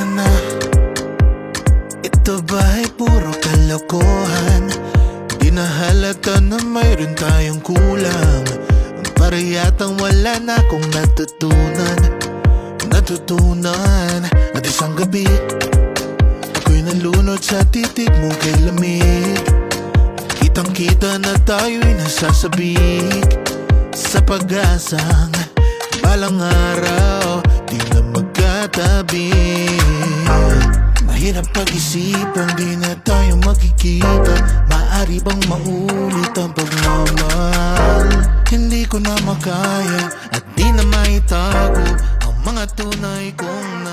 na, ito ba'y puro kalokohan? Di na halata na mayroon tayong kulang. Para yatang wala na akong natutunan. At isang gabi ako'y nalunod sa titig mo kay lamig. Kitang kita na tayo'y nasasabik sa pag-asang balang araw di na magkatabi. Mahirap pag-isipan, di na tayo magkikita. Maaari bang maulit ang pagmamahal? Hindi ko na makaya at di na maitago ang mga tunay kong